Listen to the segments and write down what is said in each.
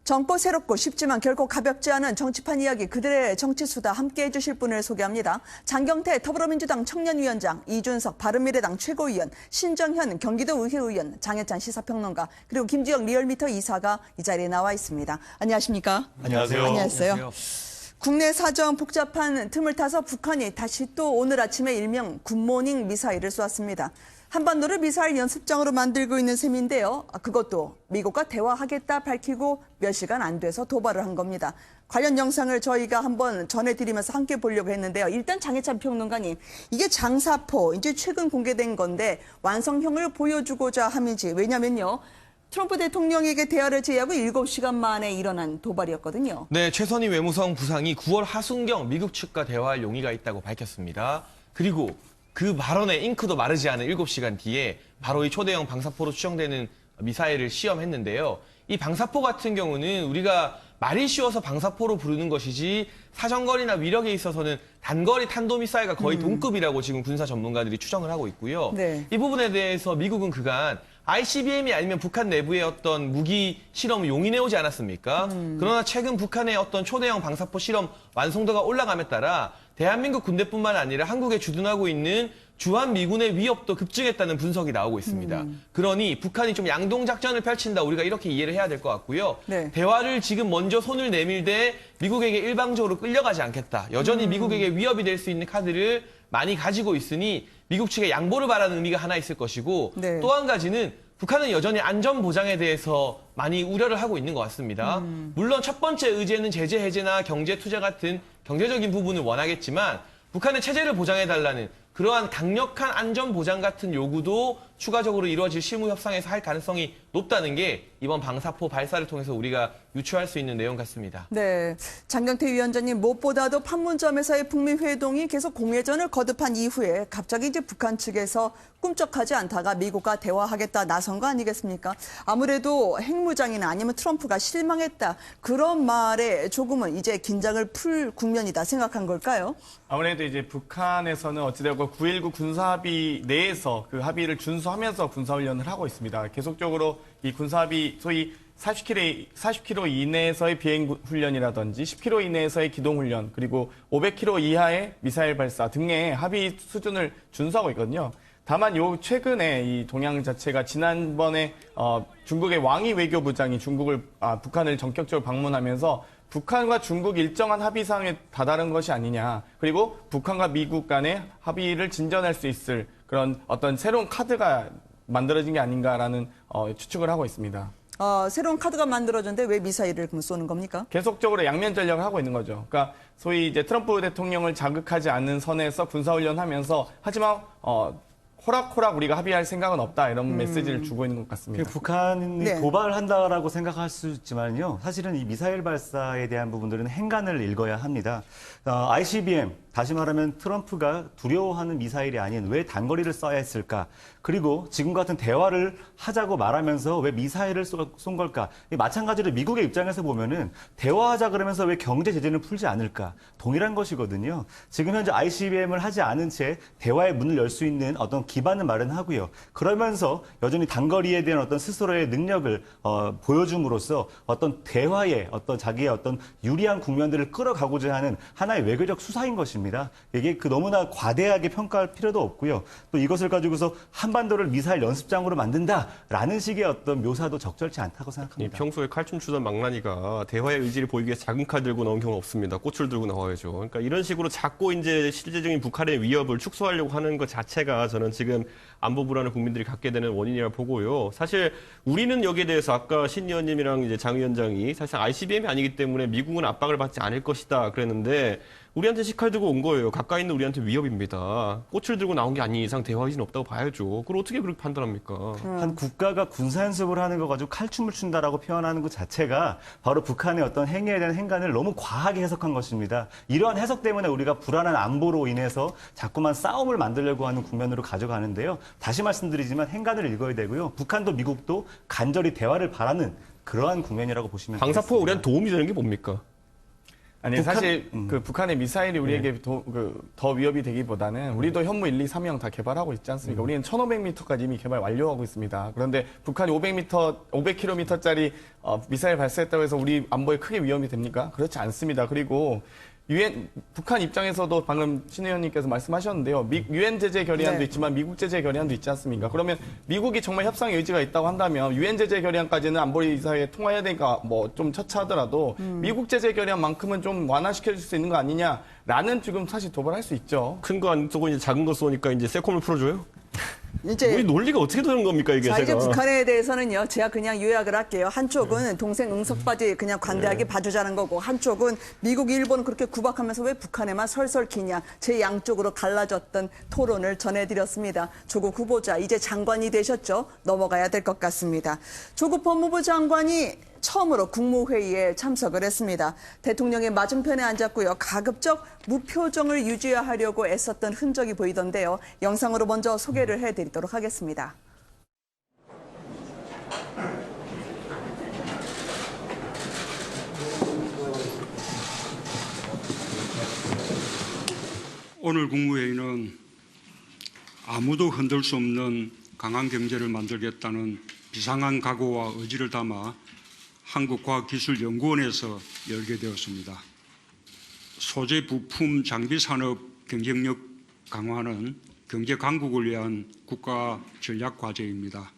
젊고 새롭고 쉽지만 결코 가볍지 않은 정치판 이야기 그들의 정치수다 함께해 주실 분을 소개합니다. 장경태 더불어민주당 청년위원장, 이준석 바른미래당 최고위원, 신정현 경기도의회의원, 장혜찬 시사평론가, 그리고 김주영 리얼미터 이사가 이 자리에 나와 있습니다. 안녕하십니까? 안녕하세요. 안녕하세요. 국내 사정 복잡한 틈을 타서 북한이 다시 또 오늘 아침에 일명 굿모닝 미사일을 쏘았습니다. 한반도를 미사일 연습장으로 만들고 있는 셈인데요. 그것도 미국과 대화하겠다 밝히고 몇 시간 안 돼서 도발을 한 겁니다. 관련 영상을 저희가 한번 전해드리면서 함께 보려고 했는데요. 일단 장혜찬 평론가님, 이게 장사포, 이제 최근 공개된 건데 완성형을 보여주고자 함이지. 왜냐면요. 트럼프 대통령에게 대화를 제의하고 7시간 만에 일어난 도발이었거든요. 네, 최선희 외무성 부상이 9월 하순경 미국 측과 대화할 용의가 있다고 밝혔습니다. 그리고 그 발언에 잉크도 마르지 않은 7시간 뒤에 바로 이 초대형 방사포로 추정되는 미사일을 시험했는데요. 이 방사포 같은 경우는 우리가 말이 쉬워서 방사포로 부르는 것이지 사정거리나 위력에 있어서는 단거리 탄도미사일과 거의 동급이라고 지금 군사 전문가들이 추정을 하고 있고요. 네. 이 부분에 대해서 미국은 그간 ICBM이 아니면 북한 내부의 어떤 무기 실험을 용인해오지 않았습니까? 그러나 최근 북한의 어떤 초대형 방사포 실험 완성도가 올라감에 따라 대한민국 군대뿐만 아니라 한국에 주둔하고 있는 주한미군의 위협도 급증했다는 분석이 나오고 있습니다. 그러니 북한이 좀 양동작전을 펼친다, 우리가 이렇게 이해를 해야 될 것 같고요. 네. 대화를 지금 먼저 손을 내밀되 미국에게 일방적으로 끌려가지 않겠다. 여전히 미국에게 위협이 될 수 있는 카드를 많이 가지고 있으니 미국 측에 양보를 바라는 의미가 하나 있을 것이고, 네. 또 한 가지는 북한은 여전히 안전 보장에 대해서 많이 우려를 하고 있는 것 같습니다. 물론 첫 번째 의제는 제재 해제나 경제 투자 같은 경제적인 부분을 원하겠지만 북한의 체제를 보장해달라는 그러한 강력한 안전 보장 같은 요구도 추가적으로 이루어질 실무 협상에서 할 가능성이 높다는 게 이번 방사포 발사를 통해서 우리가 유추할 수 있는 내용 같습니다. 네, 장경태 위원장님, 무엇보다도 판문점에서의 북미 회동이 계속 공회전을 거듭한 이후에 갑자기 이제 북한 측에서 꿈쩍하지 않다가 미국과 대화하겠다 나선 거 아니겠습니까? 아무래도 핵무장이나 아니면 트럼프가 실망했다, 그런 말에 조금은 이제 긴장을 풀 국면이다 생각한 걸까요? 아무래도 이제 북한에서는 어찌되었건 9.19 군사합의 내에서 그 합의를 준수하면서 군사훈련을 하고 있습니다. 계속적으로 이 군사합의, 소위 40km 이내에서의 비행훈련이라든지 10km 이내에서의 기동훈련, 그리고 500km 이하의 미사일 발사 등의 합의 수준을 준수하고 있거든요. 다만 최근에 이 동향 자체가 지난번에 중국의 왕이 외교부장이 북한을 전격적으로 방문하면서 북한과 중국 일정한 합의사항에 다다른 것이 아니냐, 그리고 북한과 미국 간의 합의를 진전할 수 있을 그런 어떤 새로운 카드가 만들어진 게 아닌가라는 추측을 하고 있습니다. 새로운 카드가 만들어졌는데 왜 미사일을 그럼 쏘는 겁니까? 계속적으로 양면 전략을 하고 있는 거죠. 그러니까 소위 이제 트럼프 대통령을 자극하지 않는 선에서 군사훈련하면서, 하지만 호락호락 우리가 합의할 생각은 없다, 이런 메시지를 주고 있는 것 같습니다. 북한이 네. 도발을 한다라고 생각할 수 있지만요. 사실은 이 미사일 발사에 대한 부분들은 행간을 읽어야 합니다. ICBM, 다시 말하면 트럼프가 두려워하는 미사일이 아닌 왜 단거리를 쏴야 했을까? 그리고 지금 같은 대화를 하자고 말하면서 왜 미사일을 쏜 걸까? 마찬가지로 미국의 입장에서 보면은 대화하자 그러면서 왜 경제 제재는 풀지 않을까? 동일한 것이거든요. 지금 현재 ICBM을 하지 않은 채 대화의 문을 열 수 있는 어떤 기반을 마련하고요. 그러면서 여전히 단거리에 대한 어떤 스스로의 능력을 보여줌으로써 어떤 대화의 어떤 자기의 어떤 유리한 국면들을 끌어가고자 하는 하나의 외교적 수사인 것입니다. 이게 너무나 과대하게 평가할 필요도 없고요. 또 이것을 가지고서 한반도를 미사일 연습장으로 만든다라는 식의 어떤 묘사도 적절치 않다고 생각합니다. 평소에 칼춤 추던 망나니가 대화의 의지를 보이기 위해서 작은 칼 들고 나온 경우는 없습니다. 꽃을 들고 나와야죠. 그러니까 이런 식으로 자꾸 이제 실제적인 북한의 위협을 축소하려고 하는 것 자체가 저는 지금 안보 불안을 국민들이 갖게 되는 원인이라 보고요. 사실 우리는 여기에 대해서 아까 신 의원님이랑 이제 장 위원장이 사실 ICBM이 아니기 때문에 미국은 압박을 받지 않을 것이다 그랬는데, 우리한테 식칼 들고 온 거예요. 가까이 있는 우리한테 위협입니다. 꽃을 들고 나온 게 아닌 이상 대화 의지는 없다고 봐야죠. 그걸 어떻게 그렇게 판단합니까? 한 국가가 군사연습을 하는 거 가지고 칼춤을 춘다라고 표현하는 것 자체가 바로 북한의 어떤 행위에 대한 행간을 너무 과하게 해석한 것입니다. 이러한 해석 때문에 우리가 불안한 안보로 인해서 자꾸만 싸움을 만들려고 하는 국면으로 가져가는데요. 다시 말씀드리지만 행간을 읽어야 되고요. 북한도 미국도 간절히 대화를 바라는 그러한 국면이라고 보시면 되겠습니다. 방사포가 우리한테 도움이 되는 게 뭡니까? 아니 사실 그 북한의 미사일이 우리에게 더 위협이 되기보다는 우리도 현무 1, 2, 3형 다 개발하고 있지 않습니까? 우리는 1,500m까지 이미 개발 완료하고 있습니다. 그런데 북한이 500km짜리 미사일 발사했다고 해서 우리 안보에 크게 위험이 됩니까? 그렇지 않습니다. 그리고 북한 입장에서도 방금 신 의원님께서 말씀하셨는데요. 유엔 제재 결의안도 네. 있지만 미국 제재 결의안도 있지 않습니까? 그러면 미국이 정말 협상의 의지가 있다고 한다면 유엔 제재 결의안까지는 안보리사회에 통과해야 되니까 뭐 좀 처치하더라도 미국 제재 결의안만큼은 좀 완화시켜 줄 수 있는 거 아니냐라는 지금 사실 도발할 수 있죠. 큰 거 안 쏘고 이제 작은 거 쏘니까 이제 새콤을 풀어줘요? 우리 이제 논리가 어떻게 되는 겁니까 이게 자, 이제 제가? 북한에 대해서는요, 제가 그냥 요약을 할게요. 한쪽은 동생 응석바지 그냥 관대하게 봐주자는 거고, 한쪽은 미국, 일본 그렇게 구박하면서 왜 북한에만 설설 키냐, 제 양쪽으로 갈라졌던 토론을 전해드렸습니다. 조국 후보자, 이제 장관이 되셨죠? 넘어가야 될 것 같습니다. 조국 법무부 장관이 처음으로 국무회의에 참석을 했습니다. 대통령의 맞은편에 앉았고요. 가급적 무표정을 유지하려고 애썼던 흔적이 보이던데요. 영상으로 먼저 소개를 해드리도록 하겠습니다. 오늘 국무회의는 아무도 흔들 수 없는 강한 경제를 만들겠다는 비상한 각오와 의지를 담아 한국과학기술연구원에서 열게 되었습니다. 소재 부품 장비 산업 경쟁력 강화는 경제 강국을 위한 국가 전략 과제입니다.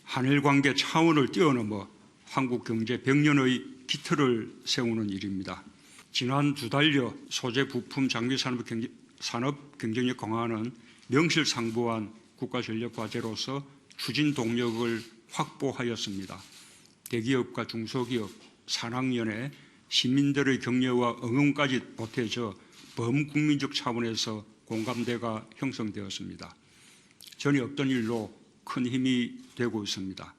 한일 관계 차원을 뛰어넘어 한국 경제 100년의 기틀을 세우는 일입니다. 지난 2달여 소재 부품 장비 산업 경쟁력 강화는 명실상부한 국가 전략 과제로서 추진 동력을 확보하였습니다. 대기업과 중소기업, 산학연회, 시민들의 격려와 응원까지 보태져 범국민적 차원에서 공감대가 형성되었습니다. 전에 없던 일로 큰 힘이 되고 있습니다.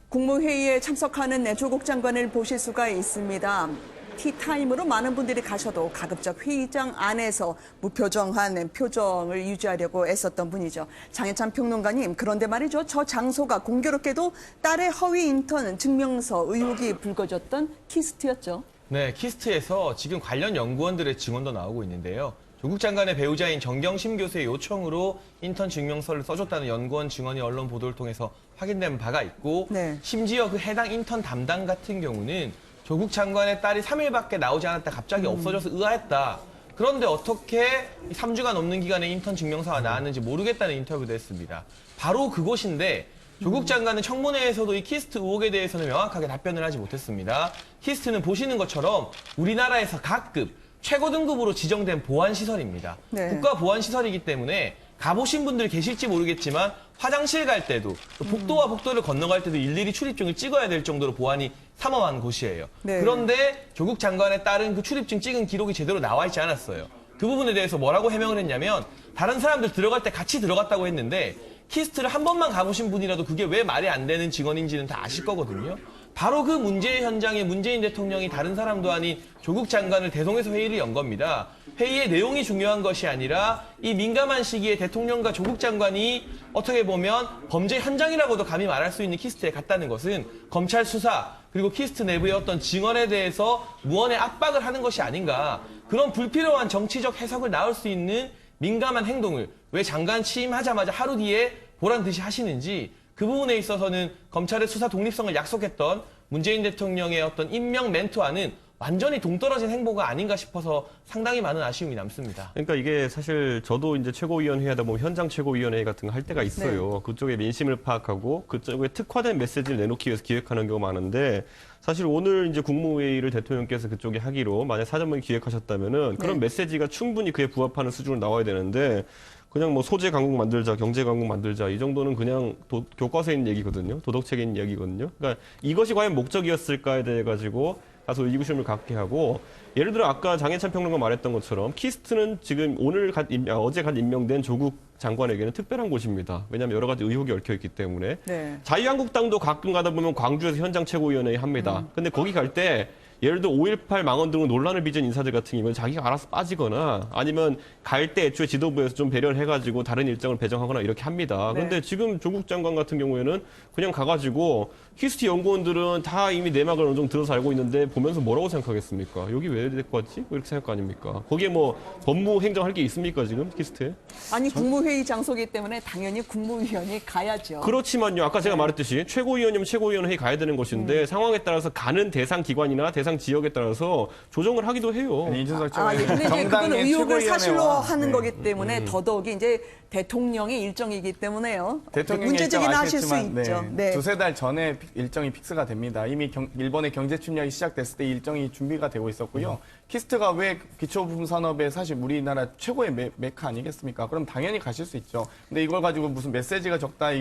국무회의에 참석하는 조국 장관을 보실 수가 있습니다. 티타임으로 많은 분들이 가셔도 가급적 회의장 안에서 무표정한 표정을 유지하려고 애썼던 분이죠. 장해찬 평론가님, 그런데 말이죠. 저 장소가 공교롭게도 딸의 허위 인턴 증명서 의혹이 불거졌던 키스트였죠. 네, 키스트에서 지금 관련 연구원들의 증언도 나오고 있는데요. 조국 장관의 배우자인 정경심 교수의 요청으로 인턴 증명서를 써줬다는 연구원 증언이 언론 보도를 통해서 확인된 바가 있고, 네. 심지어 그 해당 인턴 담당 같은 경우는 조국 장관의 딸이 3일밖에 나오지 않았다 갑자기 없어져서 의아했다. 그런데 어떻게 3주가 넘는 기간에 인턴 증명서가 나왔는지 모르겠다는 인터뷰도 했습니다. 바로 그곳인데 조국 장관은 청문회에서도 이 키스트 의혹에 대해서는 명확하게 답변을 하지 못했습니다. 키스트는 보시는 것처럼 우리나라에서 각급 최고 등급으로 지정된 보안시설입니다. 네. 국가 보안시설이기 때문에 가보신 분들 계실지 모르겠지만 화장실 갈 때도 복도와 복도를 건너갈 때도 일일이 출입증을 찍어야 될 정도로 보안이 삼엄한 곳이에요. 네. 그런데 조국 장관의 딸은 그 출입증 찍은 기록이 제대로 나와 있지 않았어요. 그 부분에 대해서 뭐라고 해명을 했냐면 다른 사람들 들어갈 때 같이 들어갔다고 했는데 키스트를 한 번만 가보신 분이라도 그게 왜 말이 안 되는 증언인지는 다 아실 거거든요. 바로 그 문제의 현장에 문재인 대통령이 다른 사람도 아닌 조국 장관을 대동해서 회의를 연 겁니다. 회의의 내용이 중요한 것이 아니라 이 민감한 시기에 대통령과 조국 장관이 어떻게 보면 범죄 현장이라고도 감히 말할 수 있는 키스트에 갔다는 것은 검찰 수사 그리고 키스트 내부의 어떤 증언에 대해서 무언의 압박을 하는 것이 아닌가. 그런 불필요한 정치적 해석을 낳을 수 있는 민감한 행동을 왜 장관 취임하자마자 하루 뒤에 보란 듯이 하시는지 그 부분에 있어서는 검찰의 수사 독립성을 약속했던 문재인 대통령의 어떤 임명 멘트와는 완전히 동떨어진 행보가 아닌가 싶어서 상당히 많은 아쉬움이 남습니다. 그러니까 이게 사실 저도 이제 최고위원회 하다 보면 현장 최고위원회 같은 거 할 때가 있어요. 그쪽에 민심을 파악하고 그쪽에 특화된 메시지를 내놓기 위해서 기획하는 경우가 많은데 사실 오늘 이제 국무회의를 대통령께서 그쪽에 하기로 만약 사전문의 기획하셨다면은 그런 메시지가 충분히 그에 부합하는 수준으로 나와야 되는데 그냥 뭐 소재 강국 만들자, 경제 강국 만들자 이 정도는 그냥 교과서에 있는 얘기거든요. 도덕책에 있는 얘기거든요. 그러니까 이것이 과연 목적이었을까에 대해 가지고 다소 의구심을 갖게 하고 예를 들어 아까 장해찬 평론가 말했던 것처럼 키스트는 지금 어제 갓 임명된 조국 장관에게는 특별한 곳입니다. 왜냐하면 여러 가지 의혹이 얽혀 있기 때문에 네. 자유한국당도 가끔 가다 보면 광주에서 현장 최고위원회 합니다. 근데 거기 갈 때 예를 들어 5.18 망언 등으로 논란을 빚은 인사들 같은 경우는 자기가 알아서 빠지거나 아니면 갈 때 애초에 지도부에서 좀 배려를 해가지고 다른 일정을 배정하거나 이렇게 합니다. 네. 그런데 지금 조국 장관 같은 경우에는 그냥 가가지고 키스트 연구원들은 다 이미 내막을 어느 정도 들어서 알고 있는데 보면서 뭐라고 생각하겠습니까? 여기 왜 데리고 왔지? 뭐 이렇게 생각 아닙니까? 거기에 뭐 법무 행정할 게 있습니까 지금 키스트에? 아니 국무회의 장소이기 때문에 당연히 국무위원이 가야죠. 그렇지만요. 아까 제가 말했듯이 최고위원이면 최고위원 회의 가야 되는 것인데 상황에 따라서 가는 대상 기관이나 대상 지역에 따라서 조정을 하기도 해요. 아니, 이준석 아, 예. 근데 이제 그건 의혹을 사실로 최고위원회와 하는 거기 때문에 더더욱이 이제 대통령의 일정이기 때문에요. 문제제기는 하실 수 있죠. 네. 두세 달 전에 일정이 픽스가 됩니다. 이미 일본의 경제 침략이 시작됐을 때 일정이 준비가 되고 있었고요. 키스트가 왜 기초부품 산업의 사실 우리나라 최고의 메카 아니겠습니까? 그럼 당연히 가실 수 있죠. 근데 이걸 가지고 무슨 메시지가 적다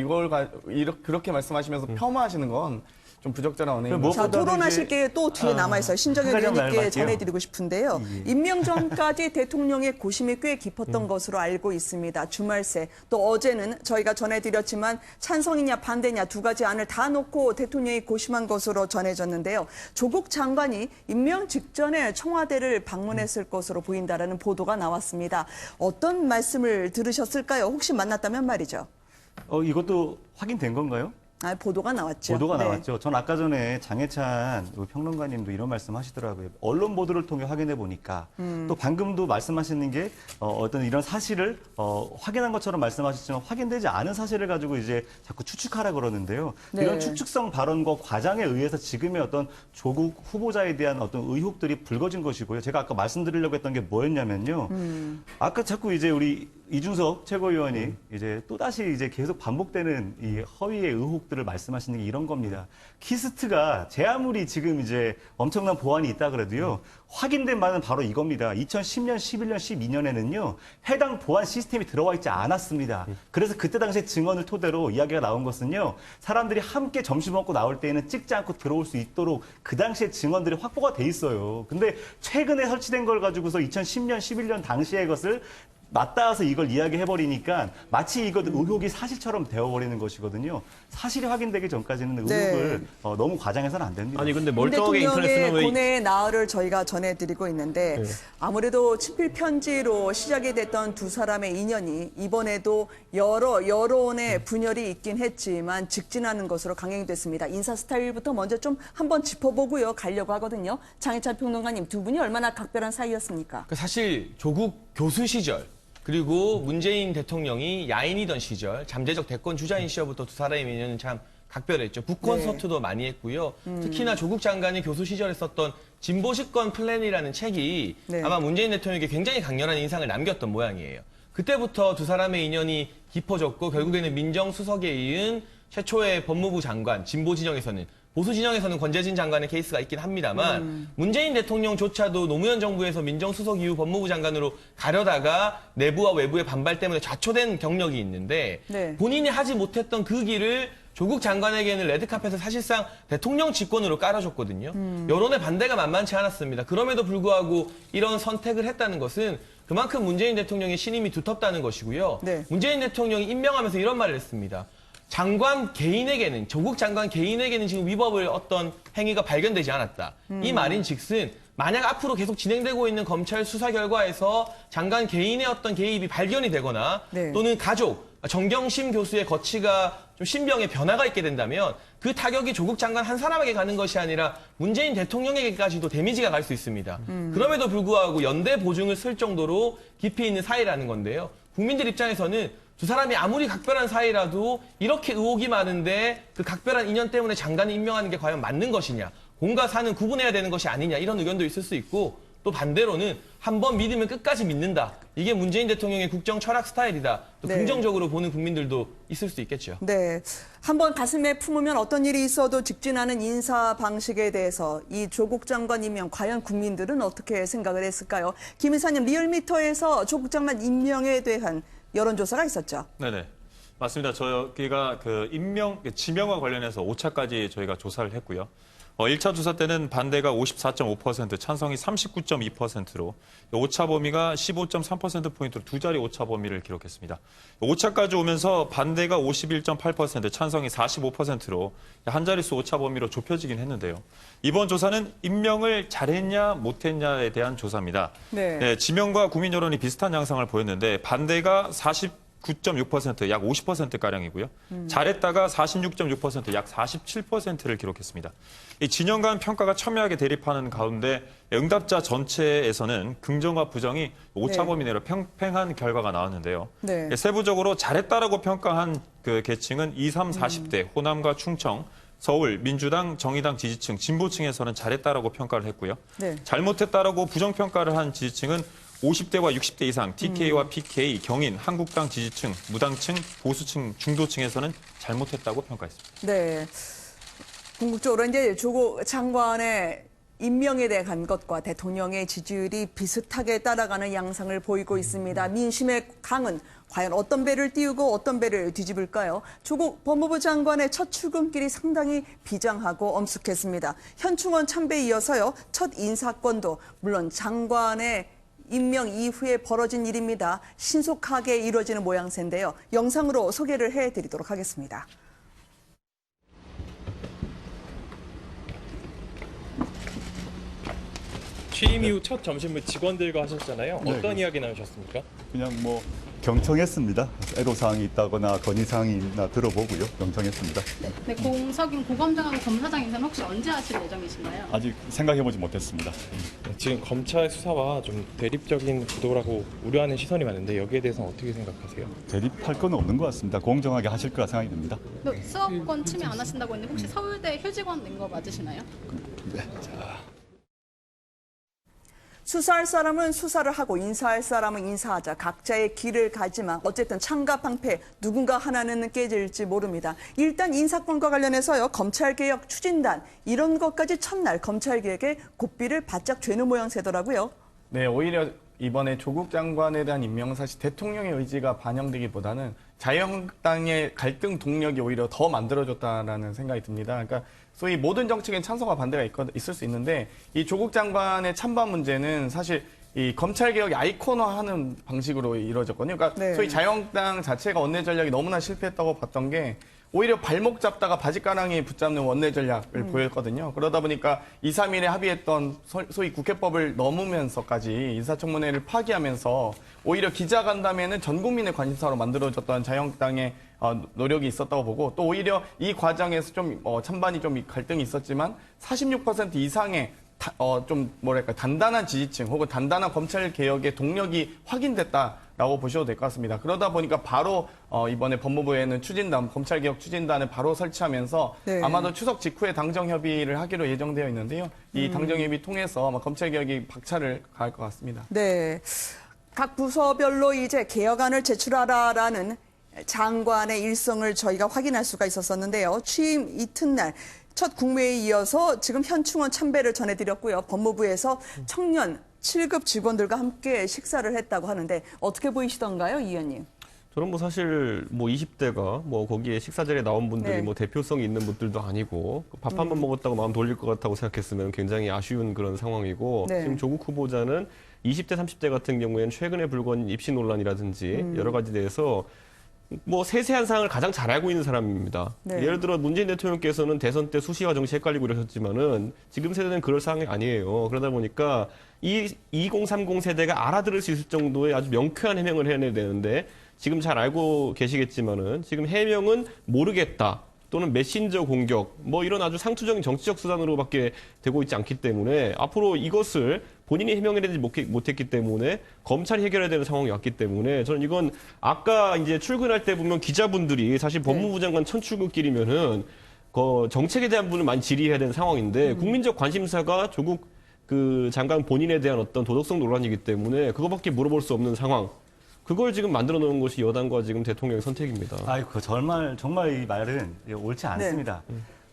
그렇게 말씀하시면서 폄하하시는 건 좀 부적절한 언행인 자, 토론하실 게 또 뒤에 남아있어요. 신정현 한 가지 의원님께 말할게요. 전해드리고 싶은데요. 임명 전까지 대통령의 고심이 꽤 깊었던 것으로 알고 있습니다. 주말새 또 어제는 저희가 전해드렸지만 찬성이냐 반대냐 두 가지 안을 다 놓고 대통령이 고심한 것으로 전해졌는데요. 조국 장관이 임명 직전에 청와대를 방문했을 것으로 보인다라는 보도가 나왔습니다. 어떤 말씀을 들으셨을까요? 혹시 만났다면 말이죠. 이것도 확인된 건가요? 아, 보도가 나왔죠. 보도가 네. 나왔죠. 전 아까 전에 장해찬 평론가님도 이런 말씀 하시더라고요. 언론 보도를 통해 확인해 보니까 또 방금도 말씀하시는 게 어떤 이런 사실을 확인한 것처럼 말씀하셨지만 확인되지 않은 사실을 가지고 이제 자꾸 추측하라 그러는데요. 네. 이런 추측성 발언과 과장에 의해서 지금의 어떤 조국 후보자에 대한 어떤 의혹들이 불거진 것이고요. 제가 아까 말씀드리려고 했던 게 뭐였냐면요. 아까 자꾸 이제 우리 이준석 최고위원이 이제 또다시 이제 계속 반복되는 이 허위의 의혹들을 말씀하시는 게 이런 겁니다. 키스트가 제 아무리 지금 이제 엄청난 보안이 있다 그래도요. 확인된 바는 바로 이겁니다. 2010년, 11년, 12년에는요. 해당 보안 시스템이 들어와 있지 않았습니다. 그래서 그때 당시에 증언을 토대로 이야기가 나온 것은요. 사람들이 함께 점심 먹고 나올 때에는 찍지 않고 들어올 수 있도록 그 당시에 증언들이 확보가 돼 있어요. 근데 최근에 설치된 걸 가지고서 2010년, 11년 당시의 것을 맞닿아서 이걸 이야기해버리니까 마치 이것 의혹이 사실처럼 되어버리는 것이거든요. 사실이 확인되기 전까지는 의혹을 네. 너무 과장해서는 안 됩니다. 아니 근데 문 멀쩡하게 인터넷 대통령의 쓰면 왜 고뇌의 나흘을 저희가 전해드리고 있는데 아무래도 친필 편지로 시작이 됐던 두 사람의 인연이 이번에도 여러 여론의 분열이 있긴 했지만 직진하는 것으로 강행이 됐습니다. 인사 스타일부터 먼저 좀 한번 짚어보고요. 가려고 하거든요. 장해찬 평론가님 두 분이 얼마나 각별한 사이였습니까? 사실 조국 교수 시절 그리고 문재인 대통령이 야인이던 시절 잠재적 대권 주자인 시절부터 두 사람의 인연은 참 각별했죠. 북콘서트도 많이 했고요. 특히나 조국 장관이 교수 시절에 썼던 진보식권 플랜이라는 책이 네. 아마 문재인 대통령에게 굉장히 강렬한 인상을 남겼던 모양이에요. 그때부터 두 사람의 인연이 깊어졌고 결국에는 민정수석에 이은 최초의 법무부 장관, 진보 진영에서는 보수 진영에서는 권재진 장관의 케이스가 있긴 합니다만 문재인 대통령조차도 노무현 정부에서 민정수석 이후 법무부 장관으로 가려다가 내부와 외부의 반발 때문에 좌초된 경력이 있는데 네. 본인이 하지 못했던 그 길을 조국 장관에게는 레드카펫을 사실상 대통령 직권으로 깔아줬거든요. 여론의 반대가 만만치 않았습니다. 그럼에도 불구하고 이런 선택을 했다는 것은 그만큼 문재인 대통령의 신임이 두텁다는 것이고요. 네. 문재인 대통령이 임명하면서 이런 말을 했습니다. 장관 개인에게는 조국 장관 개인에게는 지금 위법을 어떤 행위가 발견되지 않았다. 이 말인 즉슨 만약 앞으로 계속 진행되고 있는 검찰 수사 결과에서 장관 개인의 어떤 개입이 발견이 되거나 네. 또는 가족, 정경심 교수의 거취가 좀 신병에 변화가 있게 된다면 그 타격이 조국 장관 한 사람에게 가는 것이 아니라 문재인 대통령에게까지도 데미지가 갈 수 있습니다. 그럼에도 불구하고 연대 보증을 쓸 정도로 깊이 있는 사이라는 건데요. 국민들 입장에서는 두 사람이 아무리 각별한 사이라도 이렇게 의혹이 많은데 그 각별한 인연 때문에 장관을 임명하는 게 과연 맞는 것이냐. 공과 사는 구분해야 되는 것이 아니냐. 이런 의견도 있을 수 있고 또 반대로는 한번 믿으면 끝까지 믿는다. 이게 문재인 대통령의 국정 철학 스타일이다. 또 네. 긍정적으로 보는 국민들도 있을 수 있겠죠. 네. 한번 가슴에 품으면 어떤 일이 있어도 직진하는 인사 방식에 대해서 이 조국 장관 임명 과연 국민들은 어떻게 생각을 했을까요? 김 이사님 리얼미터에서 조국 장관 임명에 대한 여론조사가 있었죠. 네네. 맞습니다. 저희가 지명과 관련해서 5차까지 저희가 조사를 했고요. 1차 조사 때는 반대가 54.5%, 찬성이 39.2%로 오차 범위가 15.3%포인트로 두 자리 오차 범위를 기록했습니다. 5차까지 오면서 반대가 51.8%, 찬성이 45%로 한 자릿수 오차 범위로 좁혀지긴 했는데요. 이번 조사는 임명을 잘했냐 못했냐에 대한 조사입니다. 네. 지명과 국민 여론이 비슷한 양상을 보였는데 반대가 49.6%, 약 50%가량이고요. 잘했다가 46.6%, 약 47%를 기록했습니다. 이 진영 간 평가가 첨예하게 대립하는 가운데 응답자 전체에서는 긍정과 부정이 오차 네. 범위 내로 평행한 결과가 나왔는데요. 네. 세부적으로 잘했다라고 평가한 그 계층은 20, 30, 40대, 호남과 충청, 서울, 민주당, 정의당 지지층, 진보층에서는 잘했다라고 평가를 했고요. 네. 잘못했다라고 부정평가를 한 지지층은 50대와 60대 이상, TK와 PK, 경인, 한국당 지지층, 무당층, 보수층, 중도층에서는 잘못했다고 평가했습니다. 네. 궁극적으로 이제 조국 장관의 임명에 대한 것과 대통령의 지지율이 비슷하게 따라가는 양상을 보이고 있습니다. 민심의 강은 과연 어떤 배를 띄우고 어떤 배를 뒤집을까요? 조국 법무부 장관의 첫 출근길이 상당히 비장하고 엄숙했습니다. 현충원 참배에 이어서요, 첫 인사권도 물론 장관의 임명 이후에 벌어진 일입니다. 신속하게 이루어지는 모양새인데요. 영상으로 소개를 해드리도록 하겠습니다. 취임 이후 첫 점심을 직원들과 하셨잖아요. 네, 어떤 이야기 나누셨습니까? 그냥 뭐 경청했습니다. 애로사항이 있다거나 건의사항이 있나 들어보고요. 경청했습니다. 네, 공석인 고검장하고 검사장 인사는 혹시 언제 하실 예정이신가요? 아직 생각해보지 못했습니다. 지금 검찰 수사와 좀 대립적인 구도라고 우려하는 시선이 많은데 여기에 대해서는 어떻게 생각하세요? 대립할 건 없는 것 같습니다. 공정하게 하실 거라 생각이 듭니다. 수업권 침해 안 하신다고 했는데 혹시 서울대 휴직원 낸 거 맞으시나요? 수사할 사람은 수사를 하고 인사할 사람은 인사하자. 각자의 길을 가지만 어쨌든 창과 방패 누군가 하나는 깨질지 모릅니다. 일단 인사권과 관련해서요. 검찰개혁 추진단 이런 것까지 첫날 검찰개혁에 고삐를 바짝 죄는 모양새더라고요. 네, 오히려 이번에 조국 장관에 대한 임명은 사실 대통령의 의지가 반영되기보다는 자유한국당의 갈등 동력이 오히려 더 만들어졌다라는 생각이 듭니다. 그러니까 소위 모든 정책엔 찬성과 반대가 있을 수 있는데 이 조국 장관의 찬반 문제는 사실 이 검찰개혁의 아이콘화하는 방식으로 이루어졌거든요. 그러니까 네. 소위 자유한국당 자체가 원내 전략이 너무나 실패했다고 봤던 게 오히려 발목 잡다가 바지가랑이 붙잡는 원내 전략을 보였거든요. 그러다 보니까 2, 3일에 합의했던 소위 국회법을 넘으면서까지 인사청문회를 파기하면서 오히려 기자간담회는 전 국민의 관심사로 만들어졌던 자유한국당의 노력이 있었다고 보고 또 오히려 이 과정에서 좀 찬반이 좀 갈등이 있었지만 46% 이상의 좀 뭐랄까 단단한 지지층 혹은 단단한 검찰 개혁의 동력이 확인됐다라고 보셔도 될 것 같습니다. 그러다 보니까 바로 이번에 법무부에는 추진단 검찰 개혁 추진단을 바로 설치하면서 네. 아마도 추석 직후에 당정 협의를 하기로 예정되어 있는데요. 이 당정 협의 통해서 아마 검찰 개혁이 박차를 가할 것 같습니다. 네. 각 부서별로 이제 개혁안을 제출하라라는 장관의 일성을 저희가 확인할 수가 있었었는데요. 취임 이튿날 첫 국무회의에 이어서 지금 현충원 참배를 전해드렸고요. 법무부에서 청년 7급 직원들과 함께 식사를 했다고 하는데 어떻게 보이시던가요, 이 의원님? 저는 뭐 사실 뭐 20대가 뭐 거기에 식사 자리에 나온 분들이 네. 뭐 대표성이 있는 분들도 아니고 밥 한 번 먹었다고 마음 돌릴 것 같다고 생각했으면 굉장히 아쉬운 그런 상황이고 네. 지금 조국 후보자는 20대, 30대 같은 경우에는 최근에 불거진 입시 논란이라든지 여러 가지 대해서 뭐 세세한 사항을 가장 잘 알고 있는 사람입니다. 네. 예를 들어 문재인 대통령께서는 대선 때 수시와 정시 헷갈리고 이러셨지만은 지금 세대는 그럴 상황이 아니에요. 그러다 보니까 이 2030 세대가 알아들을 수 있을 정도의 아주 명쾌한 해명을 해내야 되는데 지금 잘 알고 계시겠지만은 지금 해명은 모르겠다. 또는 메신저 공격, 뭐 이런 아주 상투적인 정치적 수단으로밖에 되고 있지 않기 때문에 앞으로 이것을 본인이 해명해내지 못했기 때문에 검찰이 해결해야 되는 상황이 왔기 때문에 저는 이건 아까 이제 출근할 때 보면 기자분들이 사실 법무부 장관 첫 출근길이면은 그 정책에 대한 부분을 많이 질의해야 되는 상황인데 국민적 관심사가 조국 그 장관 본인에 대한 어떤 도덕성 논란이기 때문에 그거밖에 물어볼 수 없는 상황. 그걸 지금 만들어 놓은 것이 여당과 지금 대통령의 선택입니다. 아이고, 정말 이 말은 옳지 않습니다.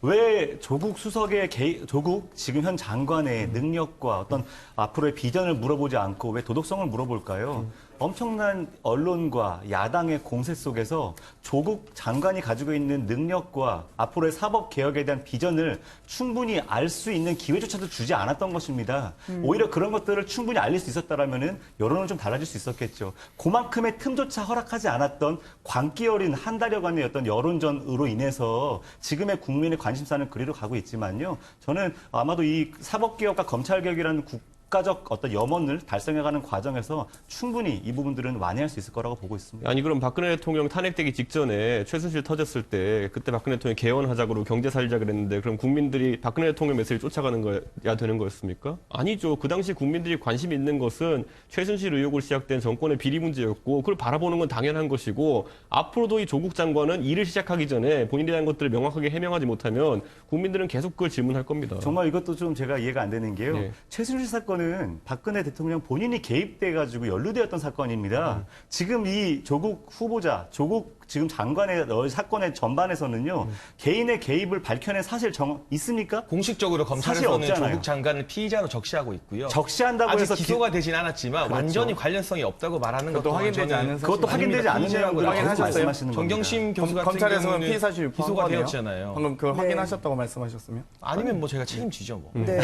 왜 조국 수석의 조국 지금 현 장관의 능력과 어떤 앞으로의 비전을 물어보지 않고 왜 도덕성을 물어볼까요? 엄청난 언론과 야당의 공세 속에서 조국 장관이 가지고 있는 능력과 앞으로의 사법 개혁에 대한 비전을 충분히 알 수 있는 기회조차도 주지 않았던 것입니다. 오히려 그런 것들을 충분히 알릴 수 있었다라면은 여론은 좀 달라질 수 있었겠죠. 그만큼의 틈조차 허락하지 않았던 광기 어린 한 달여간의 어떤 여론전으로 인해서 지금의 국민의 관심사는 그리로 가고 있지만요. 저는 아마도 이 사법개혁과 검찰개혁이라는 국가적 어떤 염원을 달성해가는 과정에서 충분히 이 부분들은 완화할 수 있을 거라고 보고 있습니다. 아니 그럼 박근혜 대통령 탄핵되기 직전에 최순실 터졌을 때 그때 박근혜 대통령이 개헌하자고 경제 살자 그랬는데 그럼 국민들이 박근혜 대통령 메시지를 쫓아가는 거야 되는 거였습니까? 아니죠. 그 당시 국민들이 관심 있는 것은 최순실 의혹으로 시작된 정권의 비리 문제였고 그걸 바라보는 건 당연한 것이고 앞으로도 이 조국 장관은 일을 시작하기 전에 본인에 대한 것들을 명확하게 해명하지 못하면 국민들은 계속 그걸 질문할 겁니다. 정말 이것도 좀 제가 이해가 안 되는 게요. 네. 최순실 사건은 박근혜 대통령 본인이 개입돼가지고 연루되었던 사건입니다. 지금 이 조국 후보자, 조국 지금 장관의 사건의 전반에서는요. 개인의 개입을 밝혀낸 사실 있습니까? 공식적으로 사실 검찰에서는 없잖아요. 조국 장관을 피의자로 적시하고 있고요. 적시한다고 아직 해서 기소가 되진 않았지만 그렇죠. 완전히 관련성이 없다고 말하는 그것도 것도 확인되지 않은 사실. 그것도 확인되지 않은 피의자라고 내용들을 계속 확인하셨어요? 말씀하시는 겁니다. 정경심 교수 같은 검찰에서는 경우는 피의 사실 유포한 기소가 거네요. 되었잖아요. 방금 그걸 네. 확인하셨다고 말씀하셨으면? 아니면 뭐 제가 책임지죠 뭐. 네.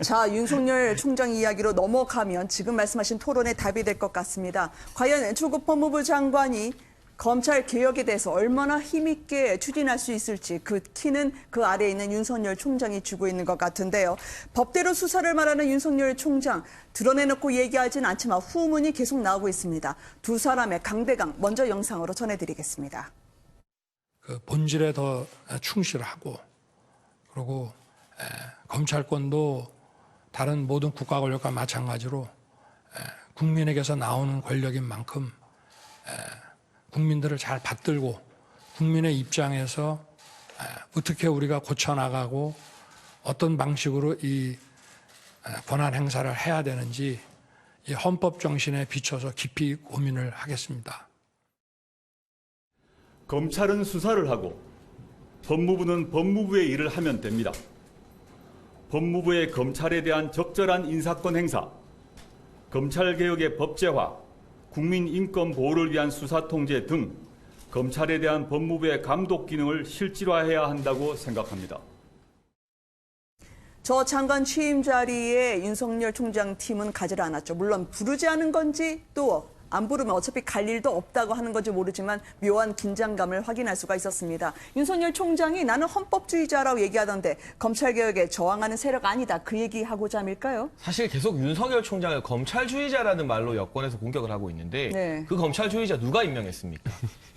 자, 윤석열 총장 이야기로 넘어가면 지금 말씀하신 토론에 답이 될 것 같습니다. 과연 조국 법무부 장관이 검찰 개혁에 대해서 얼마나 힘있게 추진할 수 있을지 그 키는 그 아래에 있는 윤석열 총장이 주고 있는 것 같은데요. 법대로 수사를 말하는 윤석열 총장 드러내놓고 얘기하진 않지만 후문이 계속 나오고 있습니다. 두 사람의 강대강 먼저 영상으로 전해드리겠습니다. 그 본질에 더 충실하고 그리고 검찰권도 다른 모든 국가 권력과 마찬가지로 국민에게서 나오는 권력인 만큼 국민들을 잘 받들고 국민의 입장에서 어떻게 우리가 고쳐나가고 어떤 방식으로 이 권한 행사를 해야 되는지 이 헌법 정신에 비춰서 깊이 고민을 하겠습니다. 검찰은 수사를 하고 법무부는 법무부의 일을 하면 됩니다. 법무부의 검찰에 대한 적절한 인사권 행사, 검찰개혁의 법제화, 국민 인권 보호를 위한 수사 통제 등 검찰에 대한 법무부의 감독 기능을 실질화해야 한다고 생각합니다. 저 장관 취임 자리에 윤석열 총장 팀은 가지를 않았죠. 물론 부르지 않은 건지 또 안 부르면 어차피 갈 일도 없다고 하는 건지 모르지만 묘한 긴장감을 확인할 수가 있었습니다. 윤석열 총장이 나는 헌법주의자라고 얘기하던데 검찰개혁에 저항하는 세력 아니다. 그 얘기하고자 함일까요? 사실 계속 윤석열 총장을 검찰주의자라는 말로 여권에서 공격을 하고 있는데 네. 그 검찰주의자 누가 임명했습니까?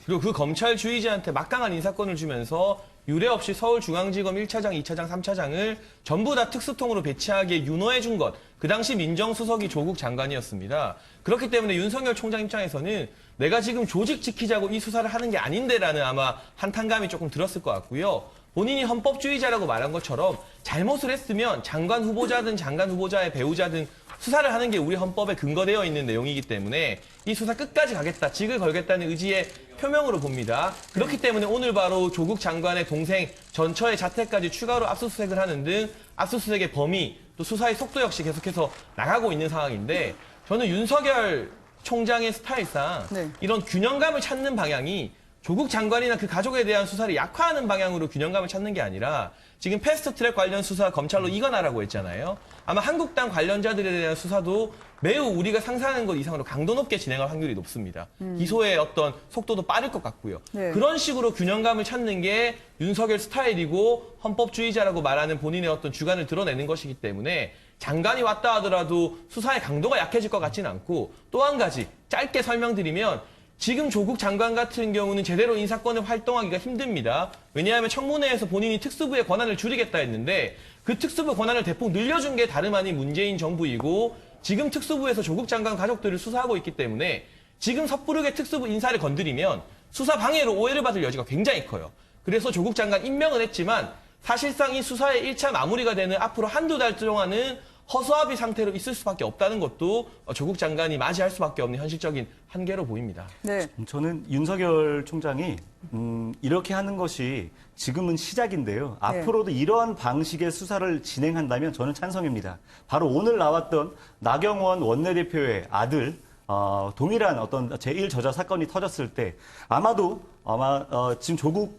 그리고 그 검찰주의자한테 막강한 인사권을 주면서 유례 없이 서울중앙지검 1차장, 2차장, 3차장을 전부 다 특수통으로 배치하게 윤호해 준 것. 그 당시 민정수석이 조국 장관이었습니다. 그렇기 때문에 윤석열 총장 입장에서는 내가 지금 조직 지키자고 이 수사를 하는 게 아닌데라는 아마 한탄감이 조금 들었을 것 같고요. 본인이 헌법주의자라고 말한 것처럼 잘못을 했으면 장관 후보자든 장관 후보자의 배우자든 수사를 하는 게 우리 헌법에 근거되어 있는 내용이기 때문에 이 수사 끝까지 가겠다, 직을 걸겠다는 의지의 표명으로 봅니다. 그렇기 때문에 오늘 바로 조국 장관의 동생 전처의 자택까지 추가로 압수수색을 하는 등 압수수색의 범위, 또 수사의 속도 역시 계속해서 나가고 있는 상황인데 저는 윤석열 총장의 스타일상 네. 이런 균형감을 찾는 방향이 조국 장관이나 그 가족에 대한 수사를 약화하는 방향으로 균형감을 찾는 게 아니라 지금 패스트트랙 관련 수사 검찰로 이관하라고 했잖아요. 아마 한국당 관련자들에 대한 수사도 매우 우리가 상상하는 것 이상으로 강도 높게 진행할 확률이 높습니다. 기소의 어떤 속도도 빠를 것 같고요. 네. 그런 식으로 균형감을 찾는 게 윤석열 스타일이고 헌법주의자라고 말하는 본인의 어떤 주관을 드러내는 것이기 때문에 장관이 왔다 하더라도 수사의 강도가 약해질 것 같지는 않고 또 한 가지 짧게 설명드리면 지금 조국 장관 같은 경우는 제대로 인사권을 활동하기가 힘듭니다. 왜냐하면 청문회에서 본인이 특수부의 권한을 줄이겠다 했는데 그 특수부 권한을 대폭 늘려준 게 다름 아닌 문재인 정부이고 지금 특수부에서 조국 장관 가족들을 수사하고 있기 때문에 지금 섣부르게 특수부 인사를 건드리면 수사 방해로 오해를 받을 여지가 굉장히 커요. 그래서 조국 장관 임명은 했지만 사실상 이 수사의 1차 마무리가 되는 앞으로 한두 달 동안은 허수아비 상태로 있을 수밖에 없다는 것도 조국 장관이 맞이할 수밖에 없는 현실적인 한계로 보입니다. 네. 저는 윤석열 총장이 이렇게 하는 것이 지금은 시작인데요. 앞으로도 이러한 방식의 수사를 진행한다면 저는 찬성입니다. 바로 오늘 나왔던 나경원 원내대표의 아들 동일한 어떤 제1저자 사건이 터졌을 때 아마도 지금 조국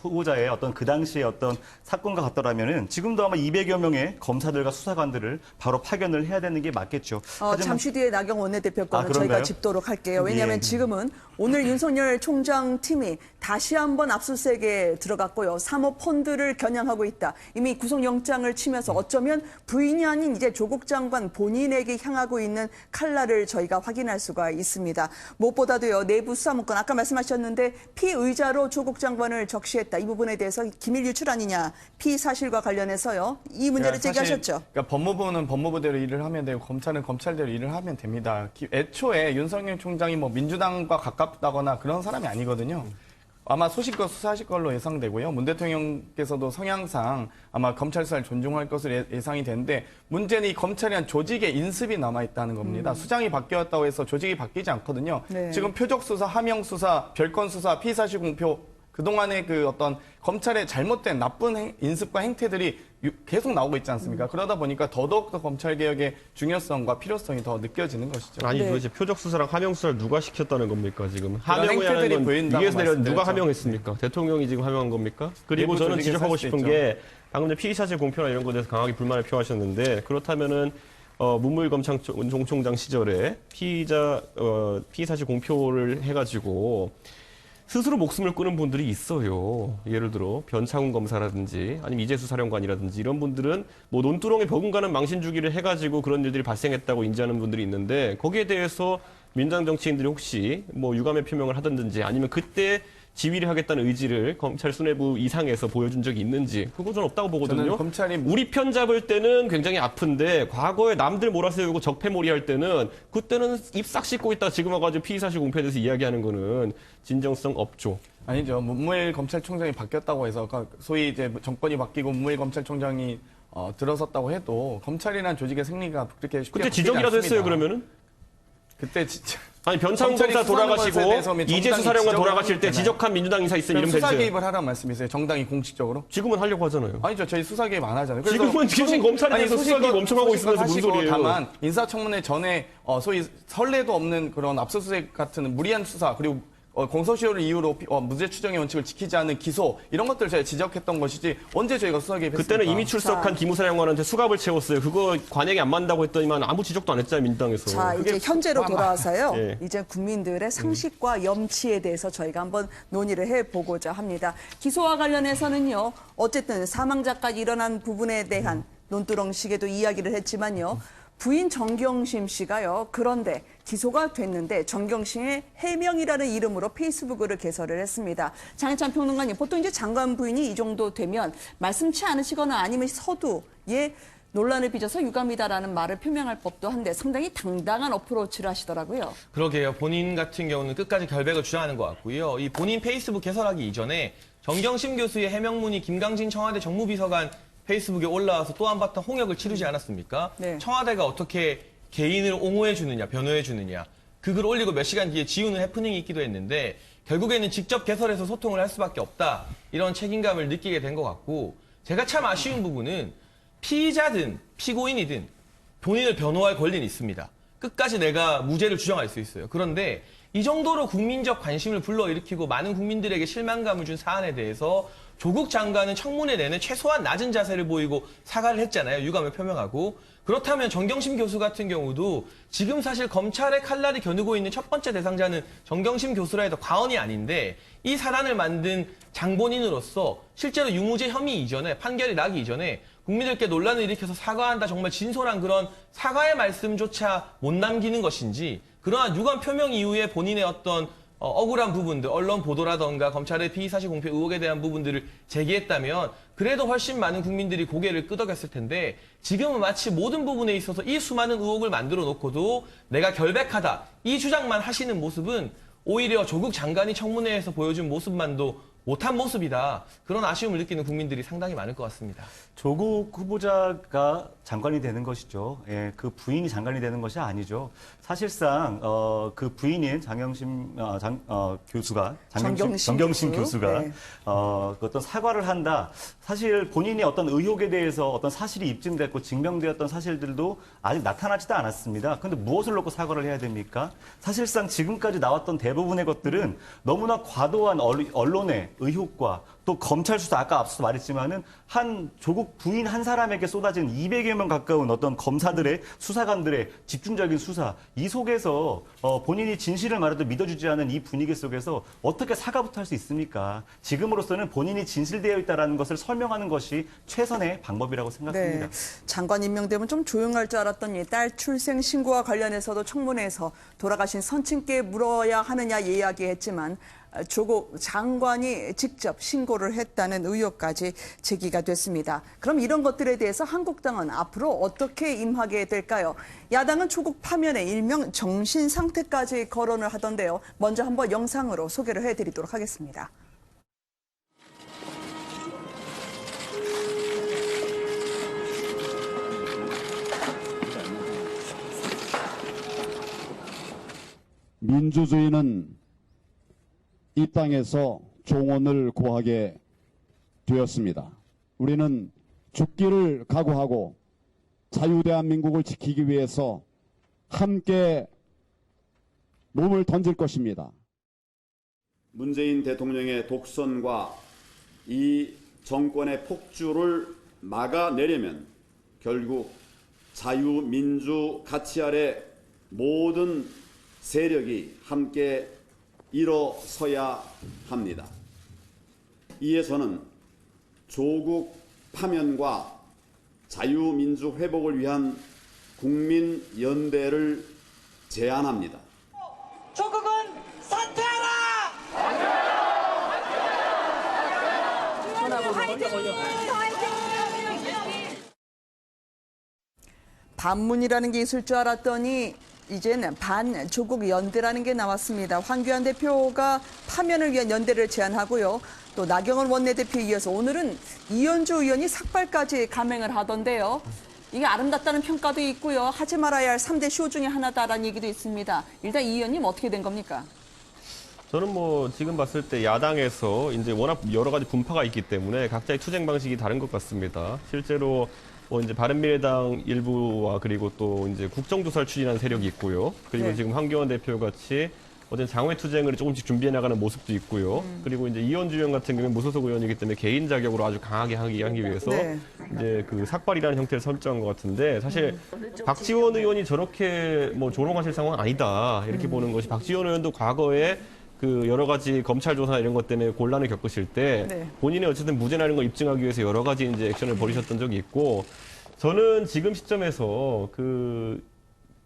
후보자의 어떤 그 당시의 어떤 사건과 같더라면은 지금도 아마 200여 명의 검사들과 수사관들을 바로 파견을 해야 되는 게 맞겠죠. 하지만 잠시 뒤에 나경원 원내대표 거는 그런가요? 저희가 짚도록 할게요. 왜냐하면 예. 지금은 오늘 윤석열 총장 팀이 다시 한번 압수수색에 들어갔고요. 사모펀드를 겨냥하고 있다. 이미 구속영장을 치면서 어쩌면 부인이 아닌 이제 조국 장관 본인에게 향하고 있는 칼날을 저희가 확인할 수가 있습니다. 무엇보다도요. 내부 수사문건 아까 말씀하셨는데 피의자로 조국 장관을 적시했다. 이 부분에 대해서 기밀 유출 아니냐. 피사실과 관련해서요. 이 문제를 제기하셨죠. 그러니까 법무부는 법무부대로 일을 하면 되고 검찰은 검찰대로 일을 하면 됩니다. 애초에 윤석열 총장이 뭐 민주당과 가깝다거나 그런 사람이 아니거든요. 아마 소식과 수사하실 걸로 예상되고요. 문 대통령께서도 성향상 아마 검찰 수사를 존중할 것으로 예상이 되는데 문제는 이 검찰이란 조직의 인습이 남아있다는 겁니다. 수장이 바뀌었다고 해서 조직이 바뀌지 않거든요. 네. 지금 표적 수사, 하명 수사, 별건 수사, 피의사실 공표 그동안의 그 어떤 검찰의 잘못된 나쁜 인습과 행태들이 계속 나오고 있지 않습니까? 그러다 보니까 더더욱 검찰개혁의 중요성과 필요성이 더 느껴지는 것이죠. 아니 네. 도대체 표적 수사랑 하명 수사를 누가 시켰다는 겁니까 지금? 그런 행태들이 하명이라는 건 보인다고 위에서 내려 누가 말씀드렸죠. 하명했습니까? 대통령이 지금 하명한 겁니까? 그리고 내부 저는 조직에서 지적하고 할수 싶은 있죠. 게 방금 전에 피의사실 공표나 이런 것에 대해서 강하게 불만을 표하셨는데 그렇다면은 문무일검찰 총장 시절에 피의사실 공표를 해가지고 스스로 목숨을 끊은 분들이 있어요. 예를 들어 변창훈 검사라든지 아니면 이재수 사령관이라든지 이런 분들은 뭐 논두렁에 버금가는 망신 주기를 해가지고 그런 일들이 발생했다고 인지하는 분들이 있는데 거기에 대해서 민주당 정치인들이 혹시 뭐 유감의 표명을 하든지 아니면 그때 지휘를 하겠다는 의지를 검찰 수뇌부 이상에서 보여준 적이 있는지 그거 저는 없다고 보거든요. 저는 검찰이 우리 편 잡을 때는 굉장히 아픈데 과거에 남들 몰아세우고 적폐몰이 할 때는 그때는 입 싹 씻고 있다 지금 와가지고 피의사실 공표에 대해서 이야기하는 거는 진정성 없죠. 아니죠. 문무일 검찰총장이 바뀌었다고 해서 소위 이제 정권이 바뀌고 문무일 검찰총장이 들어섰다고 해도 검찰이라는 조직의 승리가 그렇게 쉽게 그때 바뀌지 지적이라도 했어요 않습니다. 그러면은? 그때 진짜 아니 변창훈 검찰이 검사 수사하는 돌아가시고 것에 대해서 이재수 정당이 사령관 지적을 돌아가실 때 하면 지적한 민주당 인사 있으면 그럼 이름 수사 대주세요. 개입을 하라는 말씀이세요? 정당이 공식적으로? 지금은 하려고 하잖아요. 아니죠. 저희 수사 개입 안 하잖아요. 지금은 검찰에 대해서 수사 개입 엄청 하고 있으면서 무슨 소리예요? 다만 인사청문회 전에 소위 선례도 없는 그런 압수수색 같은 무리한 수사 그리고 공소시효를 이유로 무죄 추정의 원칙을 지키지 않는 기소 이런 것들을 저희가 지적했던 것이지 언제 저희가 수사 개입했습니까? 그때는 이미 출석한 기무사령관한테 수갑을 채웠어요. 그거 관행이 안 맞는다고 했더니만 아무 지적도 안 했잖아요. 민주당에서. 자, 이제 현재로 돌아와서요. 예. 이제 국민들의 상식과 염치에 대해서 저희가 한번 논의를 해보고자 합니다. 기소와 관련해서는요. 어쨌든 사망자까지 일어난 부분에 대한 논두렁식에도 이야기를 했지만요. 부인 정경심 씨가요. 그런데 기소가 됐는데 정경심의 해명이라는 이름으로 페이스북을 개설을 했습니다. 장혜찬 평론가님, 보통 이제 장관 부인이 이 정도 되면 말씀치 않으시거나 아니면 서두에 논란을 빚어서 유감이다라는 말을 표명할 법도 한데 상당히 당당한 어프로치를 하시더라고요. 그러게요. 본인 같은 경우는 끝까지 결백을 주장하는 것 같고요. 이 본인 페이스북 개설하기 이전에 정경심 교수의 해명문이 김강진 청와대 정무비서관 페이스북에 올라와서 또 한바탕 홍역을 치르지 않았습니까? 네. 청와대가 어떻게 개인을 옹호해 주느냐, 변호해 주느냐. 그 글 올리고 몇 시간 뒤에 지우는 해프닝이 있기도 했는데 결국에는 직접 개설해서 소통을 할 수밖에 없다. 이런 책임감을 느끼게 된 것 같고 제가 참 아쉬운 부분은 피의자든 피고인이든 본인을 변호할 권리는 있습니다. 끝까지 내가 무죄를 주장할 수 있어요. 그런데 이 정도로 국민적 관심을 불러일으키고 많은 국민들에게 실망감을 준 사안에 대해서 조국 장관은 청문회 내내 최소한 낮은 자세를 보이고 사과를 했잖아요. 유감을 표명하고. 그렇다면 정경심 교수 같은 경우도 지금 사실 검찰의 칼날이 겨누고 있는 첫 번째 대상자는 정경심 교수라 해도 과언이 아닌데 이 사안을 만든 장본인으로서 실제로 유무죄 혐의 이전에 판결이 나기 이전에 국민들께 논란을 일으켜서 사과한다 정말 진솔한 그런 사과의 말씀조차 못 남기는 것인지 그러한 유감 표명 이후에 본인의 어떤 억울한 부분들, 언론 보도라던가 검찰의 피의사실 공표 의혹에 대한 부분들을 제기했다면 그래도 훨씬 많은 국민들이 고개를 끄덕였을 텐데 지금은 마치 모든 부분에 있어서 이 수많은 의혹을 만들어 놓고도 내가 결백하다 이 주장만 하시는 모습은 오히려 조국 장관이 청문회에서 보여준 모습만도 못한 모습이다. 그런 아쉬움을 느끼는 국민들이 상당히 많을 것 같습니다. 조국 후보자가 장관이 되는 것이죠. 예, 그 부인이 장관이 되는 것이 아니죠. 사실상 그 부인인 교수가 정경심 교수가 네. 그 어떤 사과를 한다. 사실 본인이 어떤 의혹에 대해서 어떤 사실이 입증됐고 증명되었던 사실들도 아직 나타나지도 않았습니다. 그런데 무엇을 놓고 사과를 해야 됩니까? 사실상 지금까지 나왔던 대부분의 것들은 너무나 과도한 언론의 의혹과 또 검찰 수사, 아까 앞서서 말했지만은 한 조국 부인 한 사람에게 쏟아진 200여 명 가까운 어떤 검사들의 수사관들의 집중적인 수사, 이 속에서 본인이 진실을 말해도 믿어주지 않은 이 분위기 속에서 어떻게 사과부터 할 수 있습니까? 지금으로서는 본인이 진실되어 있다는 것을 설명하는 것이 최선의 방법이라고 생각합니다. 네. 장관 임명되면 좀 조용할 줄 알았더니 딸 출생 신고와 관련해서도 청문회에서 돌아가신 선친께 물어야 하느냐 이야기했지만 조국 장관이 직접 신고를 했다는 의혹까지 제기가 됐습니다. 그럼 이런 것들에 대해서 한국당은 앞으로 어떻게 임하게 될까요? 야당은 조국 파면에 일명 정신 상태까지 거론을 하던데요. 먼저 한번 영상으로 소개를 해드리도록 하겠습니다. 민주주의는 이 땅에서 종언을 구하게 되었습니다. 우리는 죽기를 각오하고 자유대한민국을 지키기 위해서 함께 몸을 던질 것입니다. 문재인 대통령의 독선과 이 정권의 폭주를 막아내려면 결국 자유민주 가치 아래 모든 세력이 함께 일어서야 합니다. 이에 저는 조국 파면과 자유민주 회복을 위한 국민연대를 제안합니다. 조국은 사퇴하라! 반문이라는 게 있을 줄 알았더니 이제는 반조국 연대라는 게 나왔습니다. 황교안 대표가 파면을 위한 연대를 제안하고요. 또 나경원 원내대표에 이어서 오늘은 이현주 의원이 삭발까지 감행을 하던데요. 이게 아름답다는 평가도 있고요. 하지 말아야 할 3대 쇼 중에 하나다라는 얘기도 있습니다. 일단 이 의원님 어떻게 된 겁니까? 저는 뭐 지금 봤을 때 야당에서 이제 워낙 여러 가지 분파가 있기 때문에 각자의 투쟁 방식이 다른 것 같습니다. 실제로 뭐 이제 바른미래당 일부와 그리고 또 이제 국정조사를 추진하는 세력이 있고요. 그리고 네. 지금 황교안 대표 같이 어떤 장외 투쟁을 조금씩 준비해 나가는 모습도 있고요. 그리고 이제 이현주 의원 같은 경우는 무소속 의원이기 때문에 개인 자격으로 아주 강하게 하기 위해서 네. 이제 그 삭발이라는 형태를 설정한 것 같은데 사실 박지원 의원이 저렇게 뭐 조롱하실 상황은 아니다 이렇게 보는 것이 박지원 의원도 과거에 그 여러 가지 검찰 조사 이런 것 때문에 곤란을 겪으실 때 네. 본인이 어쨌든 무죄라는 걸 입증하기 위해서 여러 가지 이제 액션을 벌이셨던 적이 있고 저는 지금 시점에서 그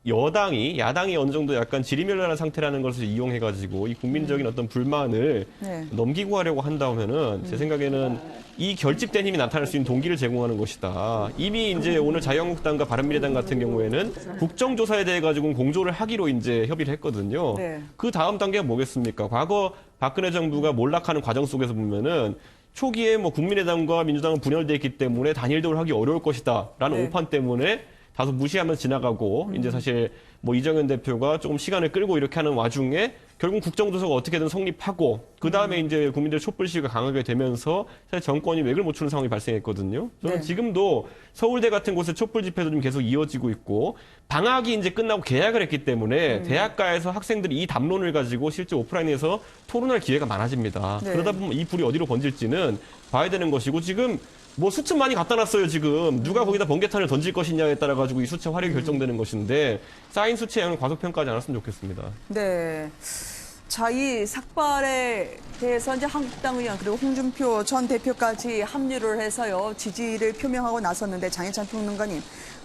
야당이 어느 정도 약간 지리멸렬한 상태라는 것을 이용해가지고 이 국민적인 어떤 불만을 네. 넘기고 하려고 한다면은 제 생각에는 이 결집된 힘이 나타날 수 있는 동기를 제공하는 것이다. 이미 이제 오늘 자유한국당과 바른미래당 같은 경우에는 국정조사에 대해 가지고 공조를 하기로 이제 협의를 했거든요. 네. 그 다음 단계가 뭐겠습니까? 과거 박근혜 정부가 몰락하는 과정 속에서 보면은 초기에 뭐 국민의당과 민주당은 분열돼 있기 때문에 단일도를 하기 어려울 것이다라는 네. 오판 때문에 다소 무시하면서 지나가고 이제 사실 뭐 이정현 대표가 조금 시간을 끌고 이렇게 하는 와중에 결국 국정조사가 어떻게든 성립하고 그 다음에 이제 국민들의 촛불 시위가 강하게 되면서 사실 정권이 맥을 못 추는 상황이 발생했거든요. 저는 네. 지금도 서울대 같은 곳에 촛불 집회도 좀 계속 이어지고 있고 방학이 이제 끝나고 개학을 했기 때문에 대학가에서 학생들이 이 담론을 가지고 실제 오프라인에서 토론할 기회가 많아집니다. 네. 그러다 보면 이 불이 어디로 번질지는 봐야 되는 것이고 지금 뭐 수첩 많이 갖다 놨어요, 지금. 누가 거기다 번개탄을 던질 것이냐에 따라 가지고 이 수채 화력이 결정되는 것인데 쌓인 수채 양을 과소평가하지 않았으면 좋겠습니다. 네. 자, 이 삭발에 대해서 이제 한국당 의원 그리고 홍준표 전 대표까지 합류를 해서요. 지지를 표명하고 나섰는데 장혜찬 평론가님.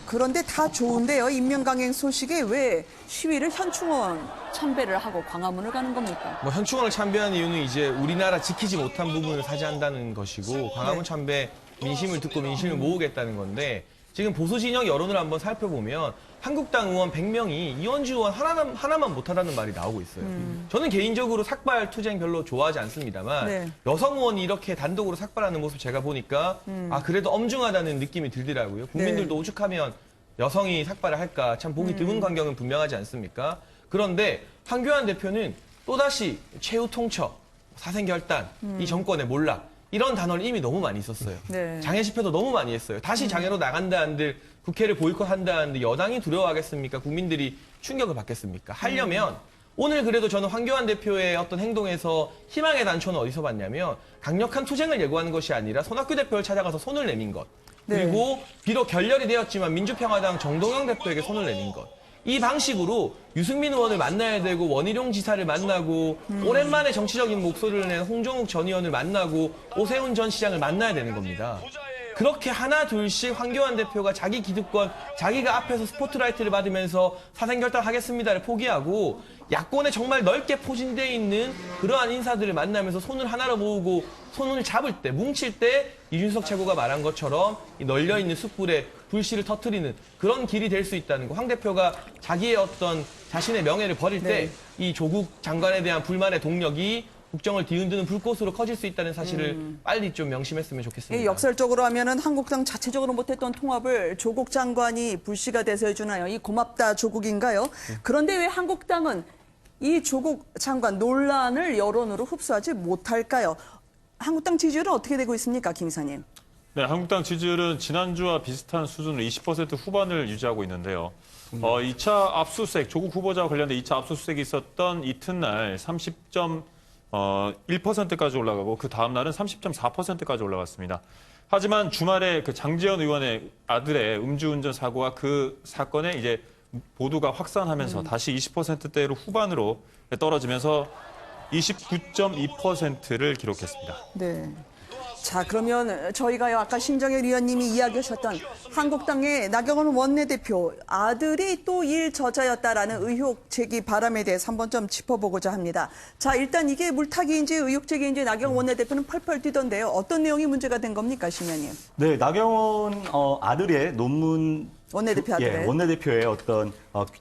그런데 다 좋은데요. 임명강행 소식에 왜 시위를 현충원 참배를 하고 광화문을 가는 겁니까? 뭐 현충원을 참배한 이유는 이제 우리나라 지키지 못한 부분을 사죄한다는 것이고 광화문 참배 민심을 듣고 민심을 모으겠다는 건데 지금 보수 진영 여론을 한번 살펴보면 한국당 의원 100명이 이원주 의원 하나만 못하다는 말이 나오고 있어요. 저는 개인적으로 삭발 투쟁 별로 좋아하지 않습니다만 네. 여성 의원이 이렇게 단독으로 삭발하는 모습 제가 보니까 아 그래도 엄중하다는 느낌이 들더라고요. 국민들도 네. 오죽하면 여성이 삭발을 할까 참 보기 드문 광경은 분명하지 않습니까? 그런데 황교안 대표는 또다시 최후 통첩, 사생결단, 이 정권의 몰락 이런 단어를 이미 너무 많이 썼어요. 네. 장애 집회도 너무 많이 했어요. 다시 장애로 나간다는데 국회를 보이콧한다는데 여당이 두려워하겠습니까? 국민들이 충격을 받겠습니까? 하려면 오늘 그래도 저는 황교안 대표의 어떤 행동에서 희망의 단초는 어디서 봤냐면 강력한 투쟁을 예고하는 것이 아니라 손학규 대표를 찾아가서 손을 내민 것. 그리고 비록 결렬이 되었지만 민주평화당 정동영 대표에게 손을 내민 것. 이 방식으로 유승민 의원을 만나야 되고 원희룡 지사를 만나고 오랜만에 정치적인 목소리를 낸 홍정욱 전 의원을 만나고 오세훈 전 시장을 만나야 되는 겁니다. 그렇게 하나 둘씩 황교안 대표가 자기 기득권, 자기가 앞에서 스포트라이트를 받으면서 사생결단하겠습니다를 포기하고 야권에 정말 넓게 포진되어 있는 그러한 인사들을 만나면서 손을 하나로 모으고 손을 잡을 때, 뭉칠 때 이준석 최고가 말한 것처럼 이 널려있는 숯불에 불씨를 터뜨리는 그런 길이 될 수 있다는 거. 황 대표가 자기의 어떤 자신의 명예를 버릴 때 이 조국 장관에 대한 불만의 동력이 국정을 뒤흔드는 불꽃으로 커질 수 있다는 사실을 빨리 좀 명심했으면 좋겠습니다. 역설적으로 하면은 한국당 자체적으로 못했던 통합을 조국 장관이 불씨가 돼서 해주나요? 이 고맙다 조국인가요? 그런데 왜 한국당은 이 조국 장관 논란을 여론으로 흡수하지 못할까요? 한국당 지지율은 어떻게 되고 있습니까, 김 이사님? 네, 한국당 지지율은 지난주와 비슷한 수준으로 20% 후반을 유지하고 있는데요. 2차 압수수색, 조국 후보자와 관련된 2차 압수수색이 있었던 이튿날 30.1%까지 올라가고 그 다음 날은 30.4%까지 올라갔습니다. 하지만 주말에 그 장제원 의원의 아들의 음주운전 사고와 그 사건에 이제 보도가 확산하면서 다시 20%대로 후반으로 떨어지면서 29.2%를 기록했습니다. 네. 자, 그러면 저희가요, 아까 신정일 의원님이 이야기하셨던 한국당의 나경원 원내대표 아들이 또 일 저자였다라는 의혹 제기 바람에 대해서 한번 좀 짚어보고자 합니다. 자, 일단 이게 물타기인지 의혹 제기인지 나경원 원내대표는 펄펄 뛰던데요. 어떤 내용이 문제가 된 겁니까, 심 의원님? 네, 나경원 아들의 논문 원내대표 아들의. 예, 원내대표의 어떤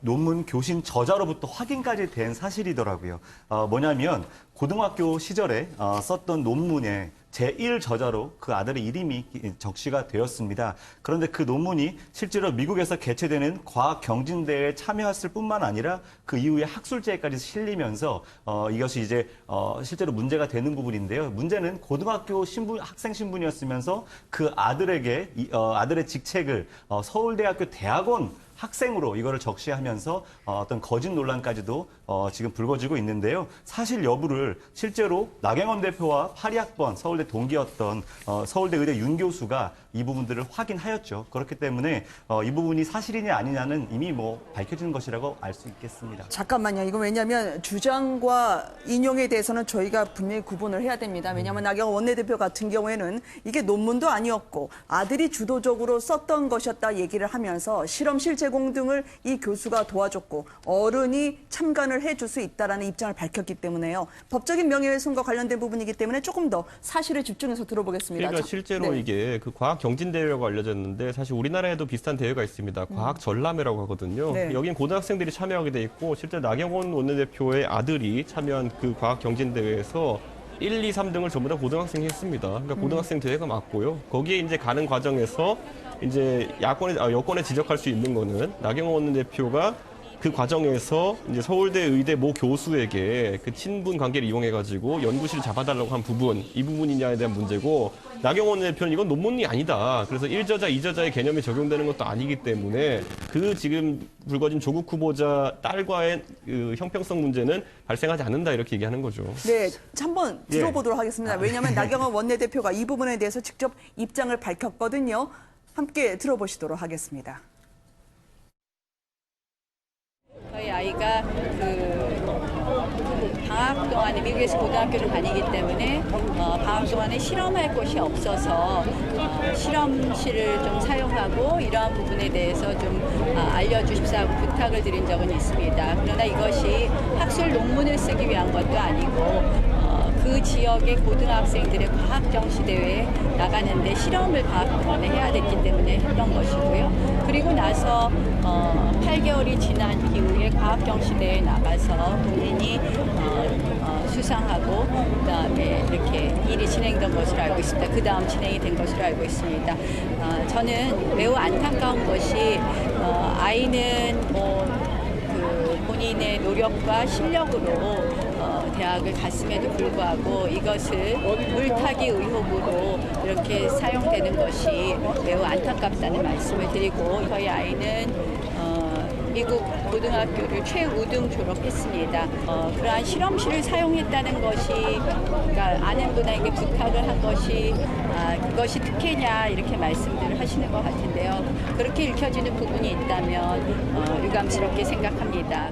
논문 교신 저자로부터 확인까지 된 사실이더라고요. 뭐냐면 고등학교 시절에 썼던 논문에 제1저자로 그 아들의 이름이 적시가 되었습니다. 그런데 그 논문이 실제로 미국에서 개최되는 과학경진대회에 참여했을 뿐만 아니라 그 이후에 학술지에까지 실리면서 이것이 이제 실제로 문제가 되는 부분인데요. 문제는 고등학교 학생 신분이었으면서 그 아들에게 아들의 직책을 서울대학교 대학원 학생으로 이거를 적시하면서 어떤 거짓 논란까지도 지금 불거지고 있는데요. 사실 여부를 실제로 나경원 대표와 82학번 서울대 동기였던 서울대 의대 윤 교수가 이 부분들을 확인하였죠. 그렇기 때문에 이 부분이 사실이냐 아니냐는 이미 밝혀지는 것이라고 알 수 있겠습니다. 잠깐만요. 이거 왜냐하면 주장과 인용에 대해서는 저희가 분명히 구분을 해야 됩니다. 왜냐하면 나경원 원내대표 같은 경우에는 이게 논문도 아니었고 아들이 주도적으로 썼던 것이었다 얘기를 하면서 실험실 제공 등을 이 교수가 도와줬고 어른이 참관을 해줄 수 있다라는 입장을 밝혔기 때문에요. 법적인 명예훼손과 관련된 부분이기 때문에 조금 더 사실에 집중해서 들어보겠습니다. 그러니까 실제로 네. 이게 그 과학 경진대회라고 알려졌는데 사실 우리나라에도 비슷한 대회가 있습니다. 과학 전람회라고 하거든요. 네. 여긴 고등학생들이 참여하게 돼 있고 실제 나경원 원내대표의 아들이 참여한 그 과학 경진대회에서 1, 2, 3등을 전부 다 고등학생이 했습니다. 그러니까 고등학생 대회가 맞고요. 거기에 이제 가는 과정에서 이제 여권에 지적할 수 있는 거는 나경원 원내대표가 그 과정에서 이제 서울대 의대 모 교수에게 그 친분 관계를 이용해가지고 연구실을 잡아달라고 한 부분, 이 부분이냐에 대한 문제고, 나경원 대표는 이건 논문이 아니다. 그래서 1저자, 2저자의 개념이 적용되는 것도 아니기 때문에 그 지금 불거진 조국 후보자 딸과의 그 형평성 문제는 발생하지 않는다 이렇게 얘기하는 거죠. 네, 한번 들어보도록 하겠습니다. 왜냐하면 나경원 원내대표가 이 부분에 대해서 직접 입장을 밝혔거든요. 함께 들어보시도록 하겠습니다. 저희 아이가 방학 동안에 미국에서 고등학교를 다니기 때문에 방학 동안에 실험할 곳이 없어서 실험실을 좀 사용하고 이러한 부분에 대해서 좀 알려주십사고 부탁을 드린 적은 있습니다. 그러나 이것이 학술 논문을 쓰기 위한 것도 아니고 그 지역의 고등학생들의 과학정시대회에 나가는데 실험을 과학관에 해야 됐기 때문에 했던 것이고요. 그리고 나서 8개월이 지난 이후에 과학정시대회에 나가서 본인이 수상하고 그다음에 이렇게 일이 진행된 것으로 알고 있습니다. 그 다음 진행이 된 것으로 알고 있습니다. 저는 매우 안타까운 것이 아이는 그 본인의 노력과 실력으로 대학을 갔음에도 불구하고 이것을 물타기 의혹으로 이렇게 사용되는 것이 매우 안타깝다는 말씀을 드리고 저희 아이는 미국 고등학교를 최우등 졸업했습니다. 그러한 실험실을 사용했다는 것이 그러니까 아는 분에게 부탁을 한 것이 그것이 특혜냐 이렇게 말씀들을 하시는 것 같은데요. 그렇게 읽혀지는 부분이 있다면 유감스럽게 생각합니다.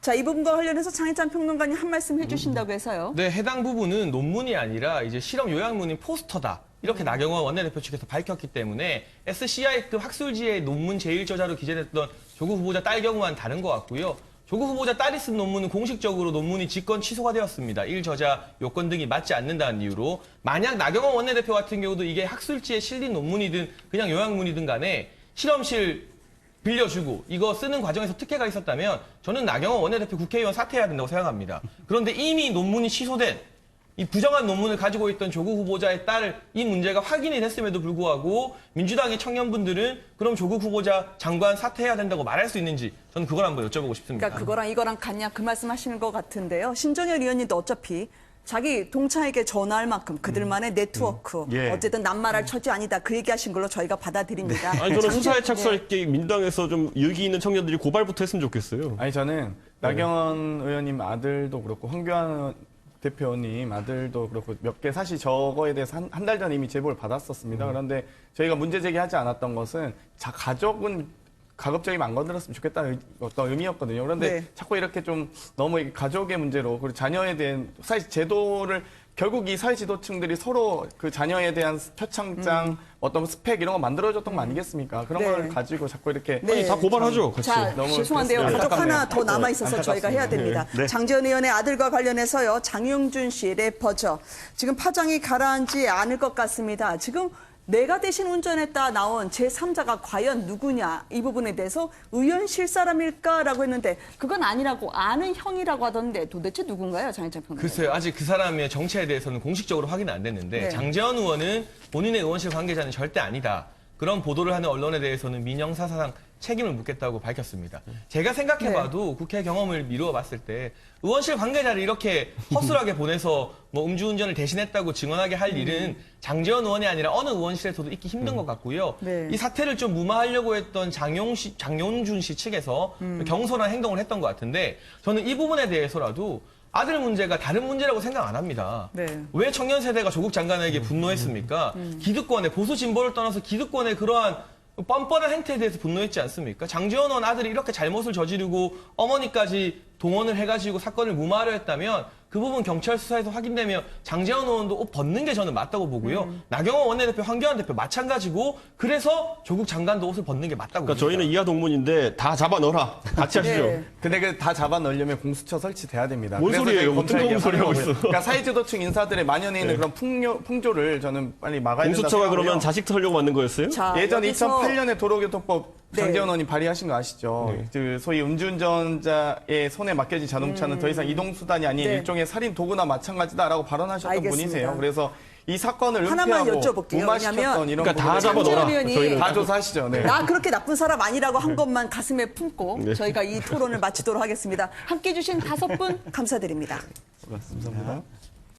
자, 이 부분과 관련해서 장혜찬 평론가님 한 말씀 해주신다고 해서요. 네, 해당 부분은 논문이 아니라 이제 실험 요약문인 포스터다. 이렇게 나경원 원내대표 측에서 밝혔기 때문에 SCI급 학술지의 논문 제1저자로 기재됐던 조국 후보자 딸 경우와는 다른 것 같고요. 조국 후보자 딸이 쓴 논문은 공식적으로 논문이 직권 취소가 되었습니다. 1저자 요건 등이 맞지 않는다는 이유로. 만약 나경원 원내대표 같은 경우도 이게 학술지에 실린 논문이든 그냥 요약문이든 간에 실험실 빌려주고 이거 쓰는 과정에서 특혜가 있었다면 저는 나경원 원내대표 국회의원 사퇴해야 된다고 생각합니다. 그런데 이미 논문이 취소된 이 부정한 논문을 가지고 있던 조국 후보자의 딸 이 문제가 확인이 됐음에도 불구하고 민주당의 청년분들은 그럼 조국 후보자 장관 사퇴해야 된다고 말할 수 있는지 저는 그걸 한번 여쭤보고 싶습니다. 그러니까 그거랑 이거랑 같냐 그 말씀하시는 것 같은데요. 신정열 의원님도 어차피 자기 동창에게 전화할 만큼 그들만의 네트워크 예. 어쨌든 낱말할 처지 아니다 그 얘기하신 걸로 저희가 받아들입니다. 아니 저는 수사에 착수할 게 민주당에서 좀 유익이 있는 청년들이 고발부터 했으면 좋겠어요. 아니 저는 나경원 의원님 아들도 그렇고 황교안 대표님 아들도 그렇고 몇 개 사실 저거에 대해서 한 달 전에 이미 제보를 받았었습니다. 그런데 저희가 문제 제기하지 않았던 것은 가족은 가급적이면 안 건드렸으면 좋겠다는 어떤 의미였거든요. 그런데 네. 자꾸 이렇게 좀 너무 가족의 문제로 그리고 자녀에 대한 사실 제도를 결국 이 사회 지도층들이 서로 그 자녀에 대한 표창장 어떤 스펙 이런 거 만들어줬던 거 아니겠습니까? 그런 네. 걸 가지고 자꾸 이렇게 네. 다 고발하죠. 같이. 자, 너무 죄송한데요. 네. 가족 안타깝네요. 하나 더 남아있어서 저희가 해야 됩니다. 네. 장재현 의원의 아들과 관련해서요. 장용준 씨 래퍼죠. 지금 파장이 가라앉지 않을 것 같습니다. 지금 내가 대신 운전했다 나온 제3자가 과연 누구냐 이 부분에 대해서 의원실 사람일까라고 했는데 그건 아니라고 아는 형이라고 하던데 도대체 누군가요? 장혜찬 평론가. 글쎄요. 아직 그 사람의 정체에 대해서는 공식적으로 확인은 안 됐는데 네. 장재현 의원은 본인의 의원실 관계자는 절대 아니다. 그런 보도를 하는 언론에 대해서는 민영사사상 책임을 묻겠다고 밝혔습니다. 제가 생각해봐도 국회 경험을 미루어 봤을 때 의원실 관계자를 이렇게 허술하게 보내서 뭐 음주운전을 대신했다고 증언하게 할 일은 장재현 의원이 아니라 어느 의원실에서도 있기 힘든 것 같고요. 네. 이 사태를 좀 무마하려고 했던 장용준 씨 측에서 경솔한 행동을 했던 것 같은데 저는 이 부분에 대해서라도 아들 문제가 다른 문제라고 생각 안 합니다. 네. 왜 청년 세대가 조국 장관에게 분노했습니까? 기득권의 보수 진보를 떠나서 기득권의 그러한 뻔뻔한 행태에 대해서 분노했지 않습니까? 장재현 의원 아들이 이렇게 잘못을 저지르고 어머니까지 동원을 해가지고 사건을 무마하려 했다면 그 부분 경찰 수사에서 확인되면 장재현 의원도 옷 벗는 게 저는 맞다고 보고요. 나경원 원내대표, 황교안 대표 마찬가지고 그래서 조국 장관도 옷을 벗는 게 맞다고 그러니까 봅니다. 저희는 이하 동문인데 다 잡아 넣어라. 같이 하시죠. 네. 근데 그 다 잡아 넣으려면 공수처 설치돼야 됩니다. 뭔 그래서 소리예요? 저희 무슨 검찰이 소리 하고 하는 있어. 거고요. 그러니까 사회지도층 인사들의 만연해 있는 그런 풍조를 저는 빨리 막아야 된다. 공수처가 그러면 자식 털려고 만든 거였어요? 자, 예전 여기서 2008년에 도로교통법 네. 장재원 의원이 발의하신 거 아시죠? 그 소위 음주운전자의 손에 맡겨진 자동차는 더 이상 이동수단이 아닌 네. 일종의 살인 도구나 마찬가지다라고 발언하셨던 알겠습니다. 분이세요. 그래서 이 사건을 하나만 은폐하고 여쭤볼게요. 무마시켰던 왜냐하면 이런 그러니까 다 부분을 잡아 넣어라. 장재현 의원이 저희는 다 조사하시죠. 네. 나 그렇게 나쁜 사람 아니라고 한 것만 가슴에 품고 저희가 이 토론을 마치도록 하겠습니다. 함께해 주신 5분 감사드립니다. 감사합니다.